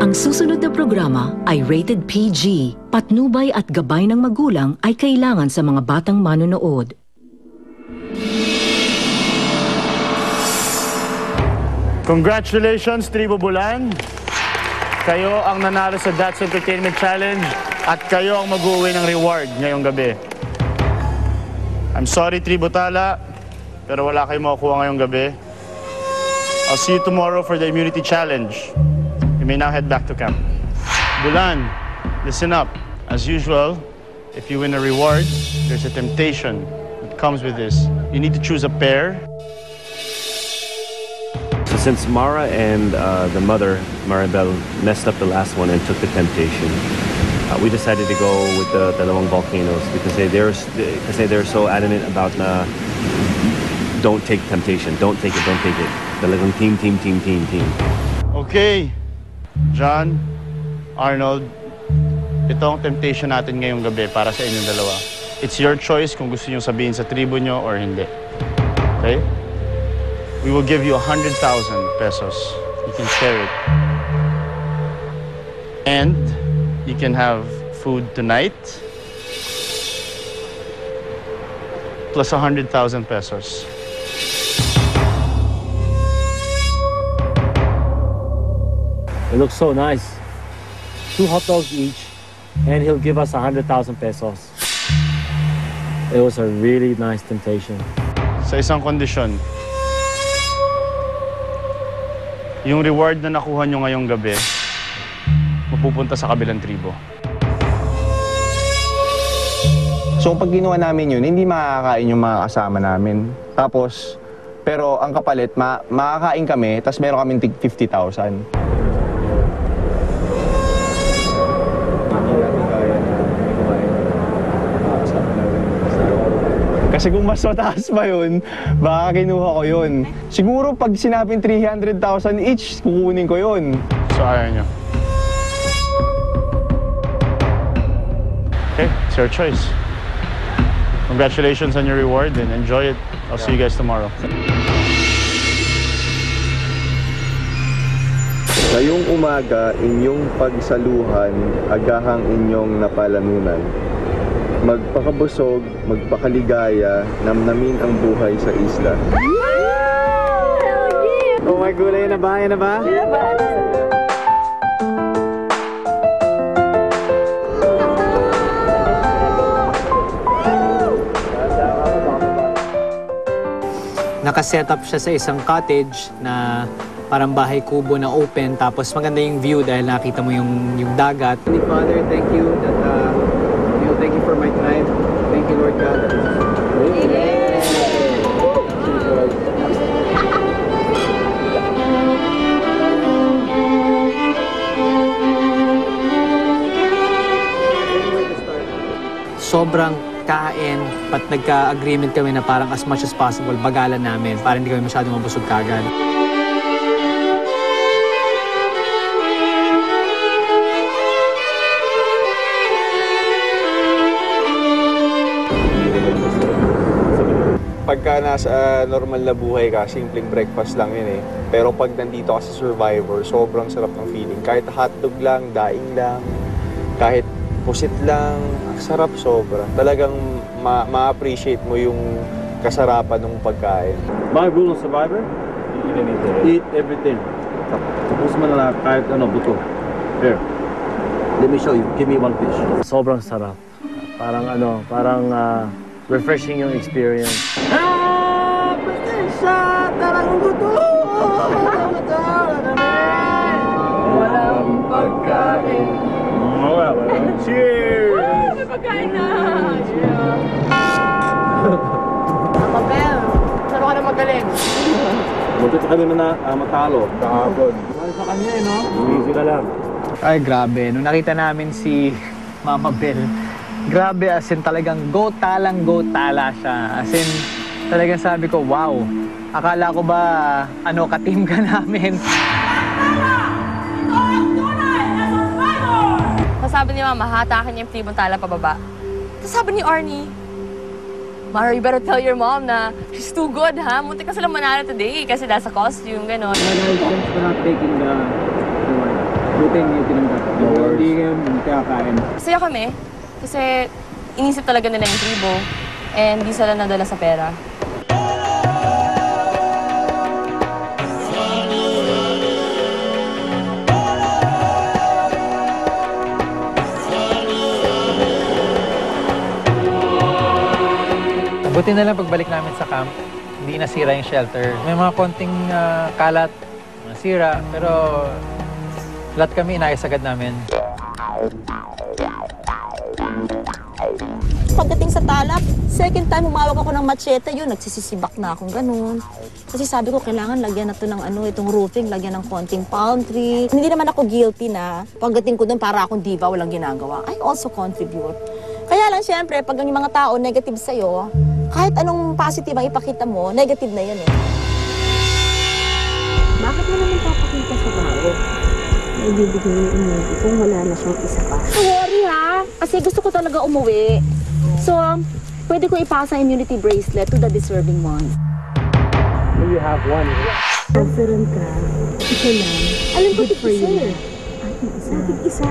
Ang susunod na programa ay rated PG. Patnubay at gabay ng magulang ay kailangan sa mga batang manonood. Congratulations, Tribo Bulan! Kayo ang nanalo sa That's Entertainment Challenge at kayo ang mag-uwi ng reward ngayong gabi. I'm sorry, Tribo Tala, pero wala kayong makukuha ngayong gabi. I'll see you tomorrow for the Immunity Challenge. You may now head back to camp. Bulan, listen up. As usual, if you win a reward, there's a temptation that comes with this. You need to choose a pair. So since Mara and the mother, Maribel, messed up the last one and took the temptation, we decided to go with the dalawang volcanoes because they're so adamant about don't take temptation, don't take it. Talagang team. Okay, John, Arnold, ito ang temptation natin ngayong gabi para sa inyong dalawa. It's your choice kung gusto nyo sabihin sa tribo nyo or hindi. Okay? We will give you 100,000 pesos. You can share it. And you can have food tonight plus 100,000 pesos. It looks so nice. 2 hot dogs each, and he'll give us 100,000 pesos. It was a really nice temptation. Sa isang kondisyon, yung reward na nakuha nyo ngayong gabi, mapupunta sa kabilang tribo. So pag ginawa namin yun, hindi makakain yung mga kasama namin. Tapos, pero ang kapalit, makakain kami, tapos meron kaming tig 50,000. Kasi kung mas mataas pa yun, baka kinuha ko yun. Siguro pag sinabing 300,000 each, kukunin ko yun. So ayaw nyo. Okay, it's your choice. Congratulations on your reward and enjoy it. I'll see you guys tomorrow. Ngayong umaga, inyong pagsaluhan, agahang inyong napalanunan. Magpakabusog, magpakaligaya, namnamin ang buhay sa isla. Oh my gulay na ba? Yan na ba? Nakaset up siya sa isang cottage na parang bahay kubo na open, tapos maganda yung view dahil nakita mo yung dagat. Father, thank you that thank you for my tonight. Thank you, Lord God. Amen. Sobrang kain, pat nagka-agreement kami na parang as much as possible, bagalan namin para hindi kami masyadong mabusog kagad. Pagka nasa normal na buhay ka, simpleng breakfast lang yun eh. Pero pag nandito ka sa Survivor, sobrang sarap ng feeling. Kahit hotdog lang, daing lang, kahit pusit lang, ang sarap sobra. Talagang ma-appreciate mo yung kasarapan ng pagkain. My rule of Survivor, eat everything. Tapos mo na lang kahit buto. Here, let me show you. Give me one fish. Sobrang sarap. Parang refreshing yung experience. Presensya! Tarang buto! Walang pagkain. Cheers! May pagkain na! Mabel, saro ka na magaling. Buti pa kami na matalo kahapon. Mahal sa kanya no? Easy ka lang. Ay, grabe. Nung nakita namin si Mama Bel, grabe, as in talagang go tala siya. As in, talagang sabi ko, wow. Akala ko ba, ka-team ka namin. Sabi ni Mama, hatakin niya yung Tribong Tala pababa. Tapos sabi ni Arnie, Mara, you better tell your mom na she's too good, ha? Muntik ka silang manalo today kasi nasa costume, gano'n. Since we're not taking the reward, Buti hindi tinanggap. Hindi kayo kakain. Masaya kami kasi inisip talaga nila yung tribo and di sila nadala sa pera. Buti na lang pagbalik namin sa camp, hindi nasira yung shelter. May mga konting kalat, nasira, pero lahat kami inayos agad namin. Pagdating sa Talak, second time humawak ako ng machete, yun, nagsisisibak na akong ganun. Kasi sabi ko, kailangan lagyan na to ng itong roofing, lagyan ng konting palm tree. Hindi naman ako guilty na pagdating ko doon para akong diva, walang ginagawa. I also contribute. Kaya lang, syempre, pag yung mga tao negative sa'yo, kahit anong positive ang ipakita mo, negative na yan eh. Bakit mo naman papakita sa tao? Naibibigay ng umuwi kung wala na siyang isa pa. Sorry ha, kasi gusto ko talaga umuwi. So, pwede ko ipasa immunity bracelet to the deserving ones. You have one. Confident ka, isa lang. Alam ko, Good for isa you. eh. Ating isa.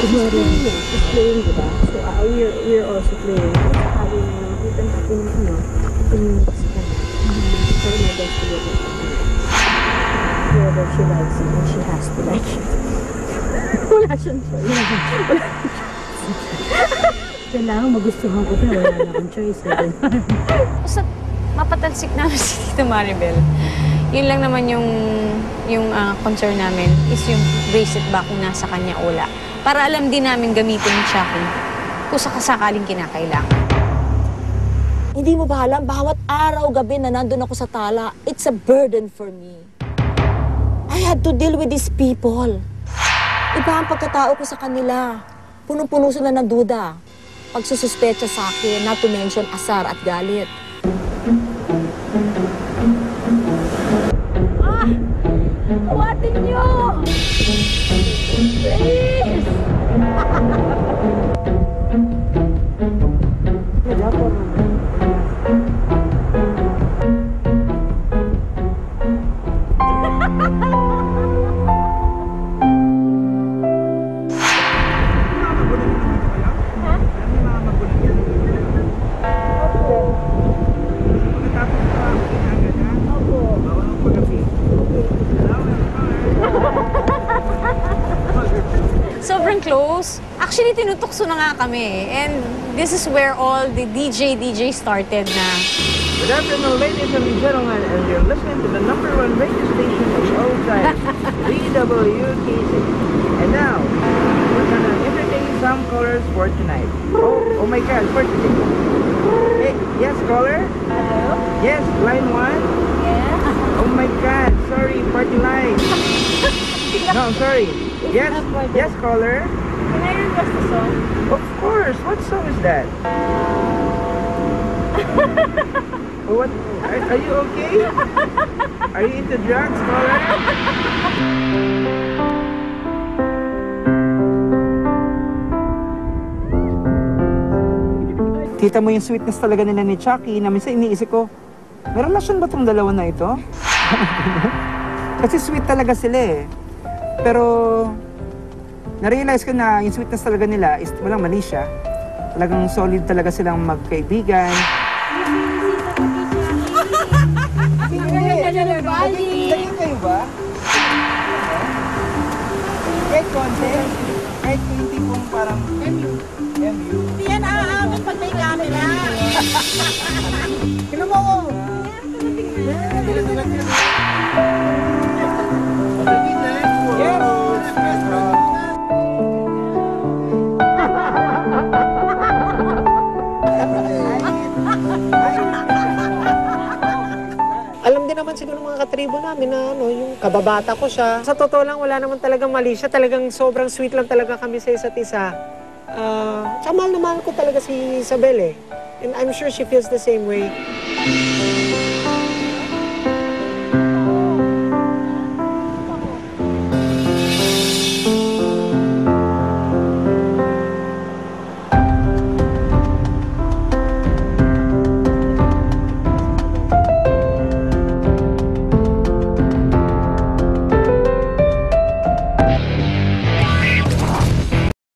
It's playing, diba? So, we're also playing. Sabi na nakita natin yung immunity ka na. Try my best to get it. Whether she likes it and she has to like it. Wala siyang choice. Kailangan magustuhan ko pero wala na akong choice. Basta mapatalsik namin si Tita Maribel. Yun lang naman yung concern namin is yung bracelet ba kung nasa kanya ula. Para alam din namin gamitin ni Chucky kung sakasakaling kinakailangan. Hindi mo ba alam, bawat araw, gabi na nandun ako sa Tala, it's a burden for me. I had to deal with these people. Iba ang pagkatao ko sa kanila. Punong-puno sila ng duda. Pagsususpecha sa akin, not to mention asar at galit. Awatin niyo! Please! Sobrang close. Actually, tinutukso na nga kami. And this is where all the DJ started na. Good afternoon, ladies and gentlemen, and you're listening to the #1 radio station of all time, DWKC. And now, we're gonna entertain some callers for tonight. Oh my God, for today. Hey, yes, caller? Hello? Yes, line 1? Yes? Oh my God, sorry, party line. No, I'm sorry. Yes, yes, caller. Can I request a song? Of course. What song is that? What? Are you okay? Are you into drugs, caller? Kita mo yung sweetness talaga nila ni Chucky na minsan iniisip ko, may relasyon ba tong dalawa na ito? Kasi sweet talaga sila eh. Pero na-realize ko na yung sweetness talaga nila is walang mali siya. Talagang solid talaga silang magkaibigan. Lagi kayo ba? Kahit konti? Kahit yung tipong parang MU? Hindi yan aamin pag may camera. Kino mo ko? Alam din naman siguro ng mga katribo namin na yung kababata ko siya. Sa totoo lang, wala naman talagang mali siya. Talagang sobrang sweet lang talaga kami sa isa't isa. Tsaka mahal na mahal ko talaga si Isabel eh. And I'm sure she feels the same way.